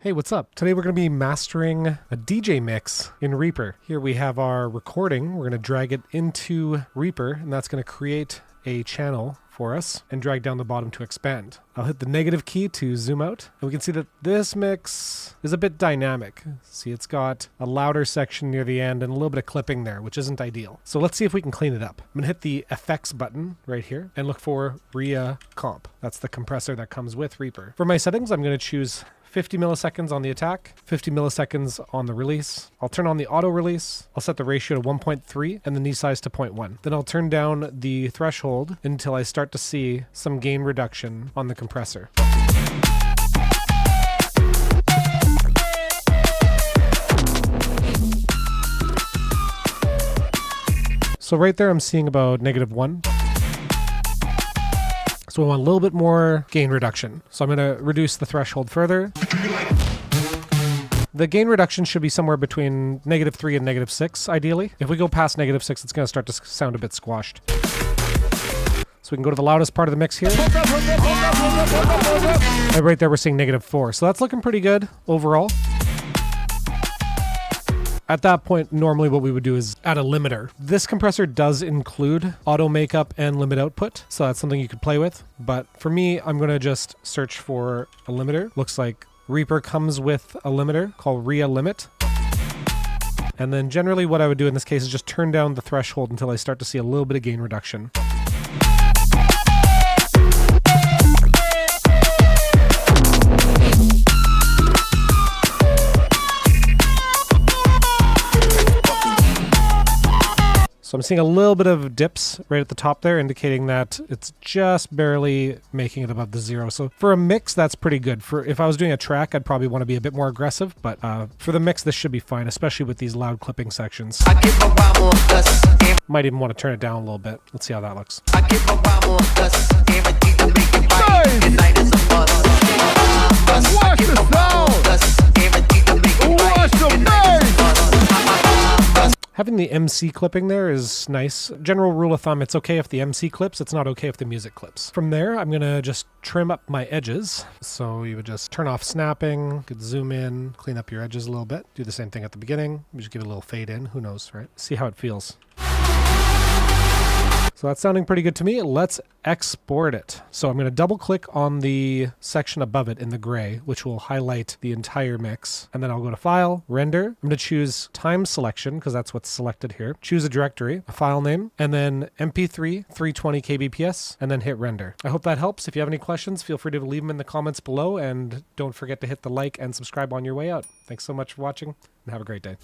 Hey, what's up? Today we're going to be mastering a DJ mix in Reaper. Here we have our recording. We're going to drag it into Reaper, and that's going to create a channel for us and drag down the bottom to expand. I'll hit the negative key to zoom out, and we can see that this mix is a bit dynamic. See, it's got a louder section near the end and a little bit of clipping there, which isn't ideal. So let's see if we can clean it up. I'm gonna hit the effects button right here and look for ReaComp. That's the compressor that comes with Reaper. For my settings, I'm gonna choose 50 milliseconds on the attack, 50 milliseconds on the release. I'll turn on the auto release. I'll set the ratio to 1.3 and the knee size to 0.1. Then I'll turn down the threshold until I start to see some gain reduction on the compressor. So right there I'm seeing about -1. So I want a little bit more gain reduction. So I'm going to reduce the threshold further. The gain reduction should be somewhere between -3 and -6, ideally. If we go past -6, it's going to start to sound a bit squashed. So we can go to the loudest part of the mix here. And right there we're seeing -4. So that's looking pretty good overall. At that point, normally what we would do is add a limiter. This compressor does include auto makeup and limit output, so that's something you could play with. But for me, I'm going to just search for a limiter. Looks like Reaper comes with a limiter called ReaLimit. And then generally what I would do in this case is just turn down the threshold until I start to see a little bit of gain reduction. So I'm seeing a little bit of dips right at the top there, indicating that it's just barely making it above the 0. So for a mix, that's pretty good. For if I was doing a track, I'd probably want to be a bit more aggressive, but for the mix, this should be fine, especially with these loud clipping sections. Might even want to turn it down a little bit. Let's see how that looks. Watch the sound! Watch the bass! Having the MC clipping there is nice. General rule of thumb, it's okay if the MC clips, it's not okay if the music clips. From there, I'm gonna just trim up my edges. So you would just turn off snapping, you could zoom in, clean up your edges a little bit. Do the same thing at the beginning. Just give it a little fade in, who knows, right? See how it feels. So that's sounding pretty good to me. Let's export it. So I'm going to double click on the section above it in the gray, which will highlight the entire mix. And then I'll go to File, Render. I'm going to choose Time Selection because that's what's selected here. Choose a directory, a file name, and then MP3 320 kbps, and then hit Render. I hope that helps. If you have any questions, feel free to leave them in the comments below, and don't forget to hit the like and subscribe on your way out. Thanks so much for watching, and have a great day.